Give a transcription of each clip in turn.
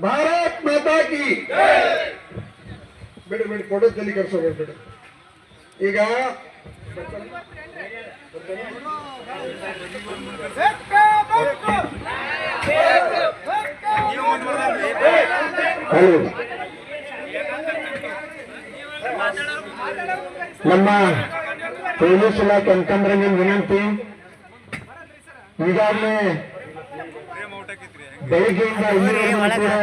ಭಾರತ್ ಮಾತಾ ಕಿ ಬಿಡು ಬಿಡು ಫೋಟೋ ತಲೆ ಕರ್ಸೋದು ಬಿಡು. ಈಗ ನಮ್ಮ ಪೊಲೀಸ್ ಇಲಾಖೆ ಅಂತಂದ್ರೆ ನಿಮ್ ವಿನಂತಿ, ಈಗಾಗಲೇ ಬೆಳಗ್ಗೆಯಿಂದ ಇಲ್ಲಿವರೆಗೂ ಕೂಡ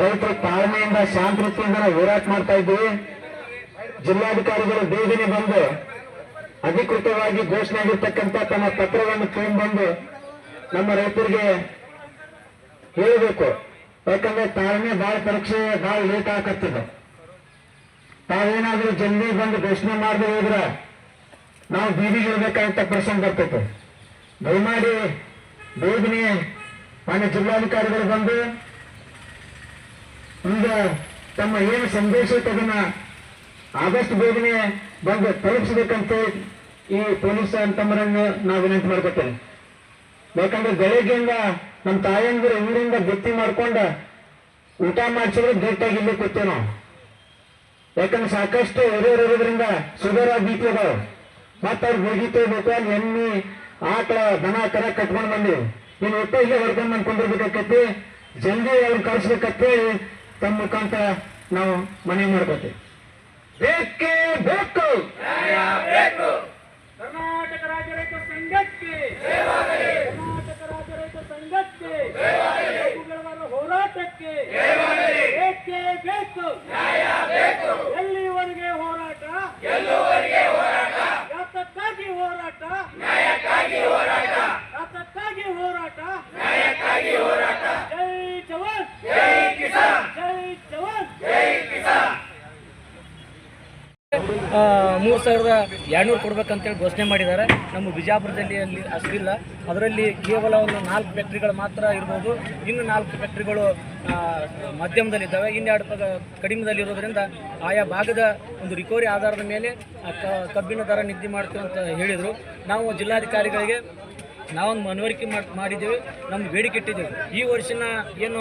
ರೈತರು ತಾಳ್ಮೆಯಿಂದ ಶಾಂತತೆಯಿಂದ ಹೋರಾಟ ಮಾಡ್ತಾ ಇದ್ದೀವಿ. ಜಿಲ್ಲಾಧಿಕಾರಿಗಳು ಬೇಗನೆ ಬಂದು ಅಧಿಕೃತವಾಗಿ ಘೋಷಣೆ ಆಗಿರ್ತಕ್ಕಂಥ ತಮ್ಮ ಪತ್ರವನ್ನು ತಗೊಂಡ್ಬಂದು ನಮ್ಮ ರೈತರಿಗೆ ಹೇಳಬೇಕು. ಯಾಕಂದ್ರೆ ತಾಳ್ಮೆ ಬಹಳ ಪರೀಕ್ಷೆ ಬಹಳ ಲೇಟ್ ಆಗತ್ತಿದೆ. ತಾವೇನಾದ್ರೂ ಜಲ್ದಿ ಬಂದು ಘೋಷಣೆ ಮಾಡದೆ ಹೋದ್ರೆ ನಾವು ಬೀದಿಗೆ ಇರಬೇಕಾದಂತ ಪ್ರಸಂಗ ಬರ್ತೈತೆ. ದಯಮಾಡಿ ಬೇಗನೆ ಮಾನ್ಯ ಜಿಲ್ಲಾಧಿಕಾರಿಗಳು ಬಂದು ಈಗ ತಮ್ಮ ಏನು ಸಂದೇಶ ಅದನ್ನ ಆದಷ್ಟು ಬೇಗನೆ ಬಂದು ತಲುಪಿಸಬೇಕಂತ ಈ ಪೊಲೀಸ್ ಅಂತಮ್ಮರನ್ನು ನಾವು ವಿನಂತಿ ಮಾಡ್ಕೊತೇವೆ. ಯಾಕಂದ್ರೆ ಬೆಳಗ್ಗೆಯಿಂದ ನಮ್ಮ ತಾಯಂದಿರು ಊರಿಂದ ಬುತ್ತಿ ಮಾಡ್ಕೊಂಡ ಊಟ ಮಾಡಿಸಿದ್ರೆ ಗಟ್ಟಿಯಾಗಿ ಇಲ್ಲಿ ಕೂತೇವೆ ನಾವು. ಯಾಕಂದ್ರೆ ಸಾಕಷ್ಟು ಹಿರಿಯರಿರೋದ್ರಿಂದ ಶುಗರ್ ಬಿ.ಪಿ ಅದಾವ. ಮತ್ತೆ ಅವ್ರು ಹೋಗಿ ತಗೋಬೇಕು, ಅಲ್ಲಿ ಎಣ್ಣೆ ಆಕಳ ದನ ಕರ ಕಟ್ಕೊಂಡು ಬಂದಿವಿ. ನೀನು ಒಟ್ಟು ಇಲ್ಲೇ ಹೊಡ್ಕೊಂಡು ಬಂದ್ಕೊಂಡಿರ್ಬೇಕಾಕತಿ, ಜಲ್ದಿ ಅವ್ರನ್ನ ಕಳಿಸ್ಬೇಕಂತ ತಮ್ಮ ಮುಖಾಂತರ ನಾವು ಮನವಿ ಮಾಡ್ಕೋತೀವಿ. ಬೇಕೇ ಬೇಕು ಕರ್ನಾಟಕ ರಾಜ್ಯ ರೈತ ಸಂಘಕ್ಕೆ, ಕರ್ನಾಟಕ ರಾಜ್ಯ ರೈತ ಸಂಘಕ್ಕೆ, ಹೋರಾಟಕ್ಕೆ ಬೇಕೇ ಬೇಕು. ಎಲ್ಲಿವರೆಗೆ ಹೋರಾಟ, ಯಾತಕ್ಕಾಗಿ ಹೋರಾಟ, ಯಾತಕ್ಕಾಗಿ ಹೋರಾಟ. ಜೈ ಜವಾನ್, ಜೈ ಕಿಸಾನ್, ಜೈ ಜವಾನ್, ಜೈ ಕಿಸಾನ್. 3200 ಕೊಡ್ಬೇಕಂತೇಳಿ ಘೋಷಣೆ ಮಾಡಿದ್ದಾರೆ. ನಮ್ಮ ಬಿಜಾಪುರದಲ್ಲಿ ಅಲ್ಲಿ ಅಷ್ಟಿಲ್ಲ. ಅದರಲ್ಲಿ ಕೇವಲ ಒಂದು 4 ಫ್ಯಾಕ್ಟ್ರಿಗಳು ಮಾತ್ರ ಇರ್ಬೋದು. ಇನ್ನು 4 ಫ್ಯಾಕ್ಟ್ರಿಗಳು ಮಧ್ಯಮದಲ್ಲಿದ್ದಾವೆ, ಇನ್ನೆರಡು ಕಡಿಮೆದಲ್ಲಿರೋದ್ರಿಂದ ಆಯಾ ಭಾಗದ ಒಂದು ರಿಕವರಿ ಆಧಾರದ ಮೇಲೆ ಕಬ್ಬಿನ ದರ ನಿಗದಿ ಮಾಡ್ತೀವಿ ಅಂತ ಹೇಳಿದರು. ನಾವು ಜಿಲ್ಲಾಧಿಕಾರಿಗಳಿಗೆ ನಾವೊಂದು ಮನವರಿಕೆ ಮಾಡಿದ್ದೇವೆ, ನಮ್ಮ ಬೇಡಿಕೆ ಇಟ್ಟಿದ್ದೇವೆ. ಈ ವರ್ಷನ ಏನು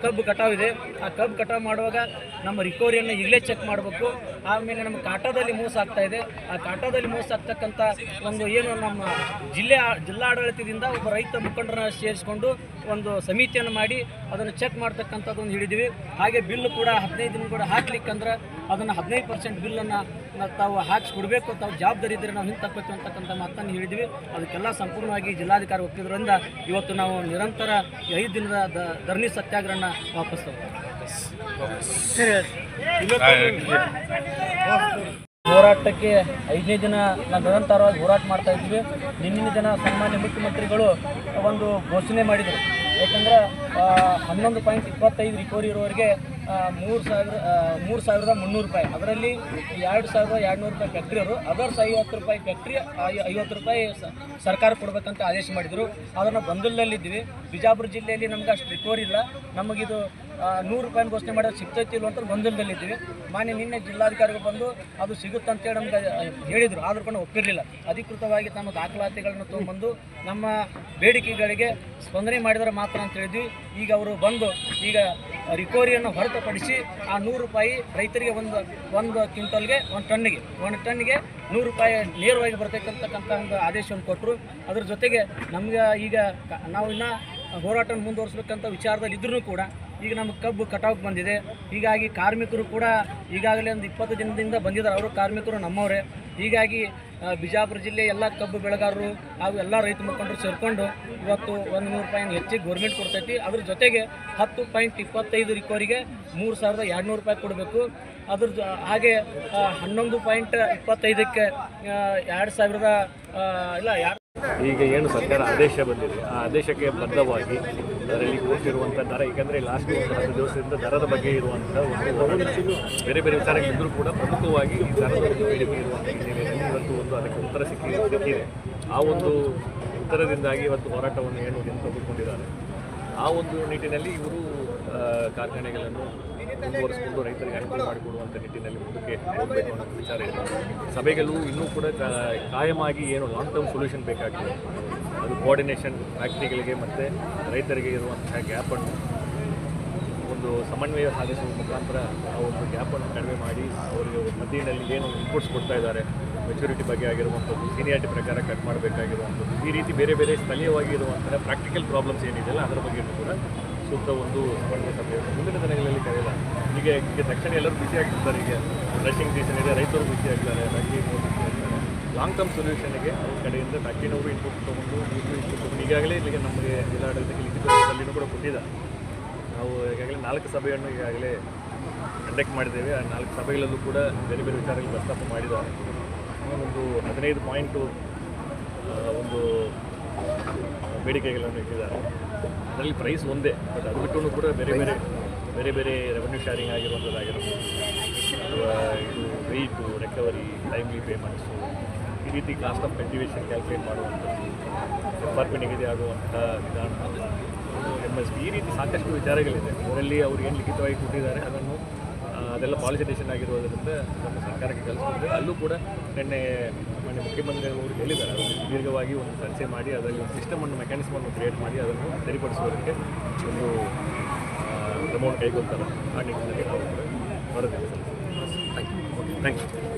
ಕಬ್ಬು ಕಟಾವಿದೆ, ಆ ಕಬ್ಬು ಕಟಾವು ಮಾಡುವಾಗ ನಮ್ಮ ರಿಕವರಿಯನ್ನು ಈಗಲೇ ಚೆಕ್ ಮಾಡಬೇಕು. ಆಮೇಲೆ ನಮ್ಮ ಕಾಟಾದಲ್ಲಿ ಮೋಸ ಆಗ್ತಾ ಇದೆ. ಆ ಕಾಟಾದಲ್ಲಿ ಮೋಸ ಆಗ್ತಕ್ಕಂಥ ಒಂದು ಏನು ನಮ್ಮ ಜಿಲ್ಲಾಡಳಿತದಿಂದ ಒಬ್ಬ ರೈತ ಮುಖಂಡರನ್ನ ಸೇರಿಸಿಕೊಂಡು ಒಂದು ಸಮಿತಿಯನ್ನು ಮಾಡಿ ಅದನ್ನು ಚೆಕ್ ಮಾಡ್ತಕ್ಕಂಥದ್ದೊಂದು ಹಿಡಿದೀವಿ. ಹಾಗೆ ಬಿಲ್ ಕೂಡ 15 ದಿನ ಕೂಡ ಹಾಕ್ಲಿಕ್ಕಂದ್ರೆ ಅದನ್ನು 15% ಬಿಲ್ಲನ್ನು ತಾವು ಹಾಕಿಸ್ಕೊಡ್ಬೇಕು, ತಾವು ಜವಾಬ್ದಾರಿ ಇದ್ದರೆ ನಾವು ಹಿಂತಕ್ಕಬೇಕು ಅಂತಕ್ಕಂಥ ಮಾತನ್ನು ಹೇಳಿದ್ವಿ. ಅದಕ್ಕೆಲ್ಲ ಸಂಪೂರ್ಣವಾಗಿ ಜಿಲ್ಲಾಧಿಕಾರಿ ಒಪ್ಪಿದ್ರಿಂದ ಇವತ್ತು ನಾವು ನಿರಂತರ 5 ದಿನದ ಧರಣಿ ಸತ್ಯಾಗ್ರಹನ ವಾಪಸ್ ಹೋರಾಟಕ್ಕೆ 5ನೇ ದಿನ ನಾವು ನಿರಂತರವಾಗಿ ಹೋರಾಟ ಮಾಡ್ತಾ ಇದ್ವಿ. ನಿನ್ನಿನ ದಿನ ಸನ್ಮಾನ್ಯ ಮುಖ್ಯಮಂತ್ರಿಗಳು ಒಂದು ಘೋಷಣೆ ಮಾಡಿದರು. ಯಾಕಂದ್ರೆ 11.25 ರಿಕವರಿ ಇರೋರಿಗೆ 3,300 ರೂಪಾಯಿ, ಅದರಲ್ಲಿ 2,200 ರೂಪಾಯಿ ಫ್ಯಾಕ್ಟ್ರಿಯವರು, ಅದರ್ಸ್ 50 ರೂಪಾಯಿ ಫ್ಯಾಕ್ಟ್ರಿ, 50 ರೂಪಾಯಿ ಸರ್ಕಾರ ಕೊಡಬೇಕಂತ ಆದೇಶ ಮಾಡಿದರು. ಅದನ್ನು ಗೊಂದಲದಲ್ಲಿದ್ದೀವಿ. ಬಿಜಾಪುರ ಜಿಲ್ಲೆಯಲ್ಲಿ ನಮ್ಗೆ ಅಷ್ಟು ರಿಕವರಿ ಇಲ್ಲ. ನಮಗಿದು 100 ರೂಪಾಯಿ ಘೋಷಣೆ ಮಾಡೋದು ಸಿಗ್ತೈತಿಲ್ಲ ಅಂತ ಗೊಂದಲದಲ್ಲಿದ್ದೀವಿ. ನಿನ್ನೆ ಜಿಲ್ಲಾಧಿಕಾರಿಗಳು ಬಂದು ಅದು ಸಿಗುತ್ತಂತೇಳಿ ನಮ್ಗೆ ಹೇಳಿದರು, ಆದರೂ ಕೂಡ ಒಪ್ಪಿರಲಿಲ್ಲ. ಅಧಿಕೃತವಾಗಿ ತಮ್ಮ ದಾಖಲಾತಿಗಳನ್ನು ತೊಗೊಂಡ್ಬಂದು ನಮ್ಮ ಬೇಡಿಕೆಗಳಿಗೆ ಸ್ಪಂದನೆ ಮಾಡಿದರೆ ಮಾತ್ರ ಅಂತ ಹೇಳಿದ್ವಿ. ಈಗ ಅವರು ಬಂದು ಈಗ ರಿಕವರಿಯನ್ನು ಹೊರತುಪಡಿಸಿ ಆ 100 ರೂಪಾಯಿ ರೈತರಿಗೆ ಒಂದು ಕ್ವಿಂಟಲ್ಗೆ 1 ಟನ್ನಿಗೆ 100 ರೂಪಾಯಿ ನೇರವಾಗಿ ಬರ್ತಕ್ಕಂಥ ಒಂದು ಆದೇಶವನ್ನು ಕೊಟ್ಟರು. ಅದ್ರ ಜೊತೆಗೆ ನಮ್ಗೆ ಈಗ ನಾವು ಇನ್ನೂ ಹೋರಾಟ ಮುಂದುವರಿಸಬೇಕಂತ ವಿಚಾರದಲ್ಲಿ ಇದ್ರೂ ಕೂಡ ಈಗ ನಮ್ಮ ಕಬ್ಬು ಕಟಾವ್ಗೆ ಬಂದಿದೆ. ಹೀಗಾಗಿ ಕಾರ್ಮಿಕರು ಕೂಡ ಈಗಾಗಲೇ ಒಂದು 20 ದಿನದಿಂದ ಬಂದಿದ್ದಾರೆ. ಅವರು ಕಾರ್ಮಿಕರು ನಮ್ಮವರೇ. ಹೀಗಾಗಿ ಬಿಜಾಪುರ ಜಿಲ್ಲೆ ಎಲ್ಲ ಕಬ್ಬು ಬೆಳೆಗಾರರು ಹಾಗೂ ಎಲ್ಲ ರೈತ ಮುಖಂಡರು ಸೇರಿಕೊಂಡು ಇವತ್ತು 100 ರೂಪಾಯಿನ ಹೆಚ್ಚಿಗೆ ಗೌರ್ಮೆಂಟ್ ಕೊಡ್ತೈತಿ. ಅದ್ರ ಜೊತೆಗೆ 10.25 ರಿಕವರಿಗೆ 3,200 ರೂಪಾಯಿ ಕೊಡಬೇಕು. ಅದ್ರ ಹಾಗೆ 11.25ಕ್ಕೆ 2,000 ಈಗ ಏನು ಸರ್ಕಾರ ಆದೇಶ ಬಂದಿದೆ, ಆ ಆದೇಶಕ್ಕೆ ಬದ್ಧವಾಗಿ ಅದರಲ್ಲಿ ಕೊಟ್ಟಿರುವಂಥ ದರ, ಏಕೆಂದರೆ ಲಾಸ್ಟ್ 10 ದಿವಸದಿಂದ ದರದ ಬಗ್ಗೆ ಇರುವಂಥ ಒಂದು ಬೇರೆ ಬೇರೆ ವಿಚಾರಗಳಿದ್ದರೂ ಕೂಡ ಪ್ರಮುಖವಾಗಿ ಈ ದರದ ಒಂದು ಬೇಡಿಕೆ ಇರುವಂಥ ಹಿನ್ನೆಲೆಯಲ್ಲಿ ಇವತ್ತು ಅದಕ್ಕೆ ಉತ್ತರ ಸಿಕ್ಕಿದೆ. ಆ ಒಂದು ಉತ್ತರದಿಂದಾಗಿ ಇವತ್ತು ಹೋರಾಟವನ್ನು ಏನು ತೆಗೆದುಕೊಂಡಿದ್ದಾರೆ. ಆ ಒಂದು ನಿಟ್ಟಿನಲ್ಲಿ ಇವರು ಕಾರ್ಖಾನೆಗಳನ್ನು ಮುಂದುವರಿಸಿಕೊಂಡು ರೈತರಿಗೆ ಅನುಕೂಲ ಮಾಡಿಕೊಡುವಂಥ ನಿಟ್ಟಿನಲ್ಲಿ ಮುಂದಕ್ಕೆ ಹೋಗಬೇಕು ಅನ್ನೋ ವಿಚಾರ ಇದೆ. ಸಭೆಗಳು ಇನ್ನೂ ಕೂಡ ಕಾಯಮಾಗಿ ಏನು ಲಾಂಗ್ ಟರ್ಮ್ ಸೊಲ್ಯೂಷನ್ ಬೇಕಾಗಿದೆ. ಅದು ಕೋಆರ್ಡಿನೇಷನ್ ಫ್ಯಾಕ್ಟ್ರಿಗಳಿಗೆ ಮತ್ತು ರೈತರಿಗೆ ಇರುವಂತಹ ಗ್ಯಾಪನ್ನು ಒಂದು ಸಮನ್ವಯ ಸಾಧಿಸುವ ಮುಖಾಂತರ ಆ ಒಂದು ಗ್ಯಾಪನ್ನು ಕಡಿಮೆ ಮಾಡಿ ಅವರಿಗೆ ಮಧ್ಯದಲ್ಲಿ ಏನು ಇನ್ಪುಟ್ಸ್ ಕೊಡ್ತಾ ಇದ್ದಾರೆ ಮೆಚುರಿಟಿ ಬಗ್ಗೆ ಆಗಿರುವಂಥದ್ದು ಸೀನಿಯಾರಿಟಿ ಪ್ರಕಾರ ಕಟ್ ಮಾಡಬೇಕಾಗಿರುವಂಥದ್ದು ಈ ರೀತಿ ಬೇರೆ ಬೇರೆ ಸ್ಥಳೀಯವಾಗಿ ಇರುವಂತಹ ಪ್ರಾಕ್ಟಿಕಲ್ ಪ್ರಾಬ್ಲಮ್ಸ್ ಏನಿದೆಯಲ್ಲ ಅದರ ಬಗ್ಗೆ ಕೂಡ ಸೂಕ್ತ ಒಂದು ಸಮನ್ವಯ ಸಭೆ ಮುಂದಿನ ದಿನಗಳಲ್ಲಿ ಕರೆಯಲ್ಲ. ಈಗ ತಕ್ಷಣ ಎಲ್ಲರೂ ಬಿಸಿ ಆಗ್ತಿರ್ತಾರೆ. ಈಗ ರಶಿಂಗ್ ಸೀಸನ್ ಇದೆ, ರೈತರು ಬಿಸಿ ಆಗ್ತಾರೆ, ಫ್ಯಾಕ್ಟ್ರಿ ಬಿಸಿ ಆಗ್ತಾರೆ. ಲಾಂಗ್ ಟರ್ಮ್ ಸೊಲ್ಯೂಷನ್ಗೆ ಅವ್ರ ಕಡೆಯಿಂದ ಫ್ಯಾಕ್ಟ್ರಿನವರು ಇನ್ಪುಟ್ ತೊಗೊಂಡು ಇನ್ಪುಟ್ ತೊಗೊಂಡು ಈಗಾಗಲೇ ಇಲ್ಲಿಗೆ ನಮಗೆ ಜಿಲ್ಲಾಡಳಿತಕ್ಕೆ ಲಿಖಿತ ಕೂಡ ಕೊಟ್ಟಿದ್ದಾರೆ. ನಾವು ಈಗಾಗಲೇ 4 ಸಭೆಯನ್ನು ಈಗಾಗಲೇ ಕಂಡಕ್ಟ್ ಮಾಡಿದ್ದೇವೆ. ಆ 4 ಸಭೆಗಳಲ್ಲೂ ಕೂಡ ಬೇರೆ ಬೇರೆ ವಿಚಾರಗಳು ಪ್ರಸ್ತಾಪ ಮಾಡಿದ್ದಾರೆ. ಒಂದು 15 ಪಾಯಿಂಟು ಒಂದು ಬೇಡಿಕೆಗಳನ್ನು ಇಟ್ಟಿದ್ದಾರೆ. ಅದರಲ್ಲಿ ಪ್ರೈಸ್ ಒಂದೇ, ಬಟ್ ಅದು ಬಿಟ್ಟು ಕೂಡ ಬೇರೆ ಬೇರೆ ರೆವೆನ್ಯೂ ಶೇರಿಂಗ್ ಆಗಿರುವಂಥದ್ದಾಗಿರ್ಬೋದು, ಅಥವಾ ಇದು ವೆಯ್ಟು, ರಿಕವರಿ, ಟೈಮ್ಲಿ ಪೇಮೆಂಟ್ಸು, ಈ ರೀತಿ ಕಾಸ್ಟ್ ಆಫ್ ಕಲ್ಟಿವೇಷನ್ ಕ್ಯಾಲ್ಕುಲೇಟ್ ಮಾಡುವಂಥದ್ದು, FRP ನಿಗದಿ ಆಗುವಂಥ ವಿಧಾನ, MSP, ಈ ರೀತಿ ಸಾಕಷ್ಟು ವಿಚಾರಗಳಿದೆ. ಅದರಲ್ಲಿ ಅವ್ರು ಏನು ಲಿಖಿತವಾಗಿ ಕೊಟ್ಟಿದ್ದಾರೆ ಅದೆಲ್ಲ ಪಾಲಿಸಿಟೇಷನ್ ಆಗಿರೋದರಿಂದ ನಮ್ಮ ಸರ್ಕಾರಕ್ಕೆ ಕಳಿಸ್ಕೊಂಡಿದ್ದಾರೆ. ಅಲ್ಲೂ ಕೂಡ ನಿನ್ನೆ ಮುಖ್ಯಮಂತ್ರಿಗಳು ಹೇಳಿದ್ದಾರೆ, ಅದನ್ನು ದೀರ್ಘವಾಗಿ ಒಂದು ಚರ್ಚೆ ಮಾಡಿ ಅದರಲ್ಲಿ ಒಂದು ಸಿಸ್ಟಮನ್ನು ಮೆಕ್ಯಾನಿಸಮನ್ನು ಕ್ರಿಯೇಟ್ ಮಾಡಿ ಅದನ್ನು ಸರಿಪಡಿಸುವುದಕ್ಕೆ ಒಂದು ಕ್ರಮವನ್ನು ಕೈಗೊಳ್ತಾರೆ. ಆ ನಿಟ್ಟಿನಲ್ಲಿ ನಾವು ಕೂಡ ವರದಿ ಸಲ್ಲಿಸ್ತೀವಿ. Thank you.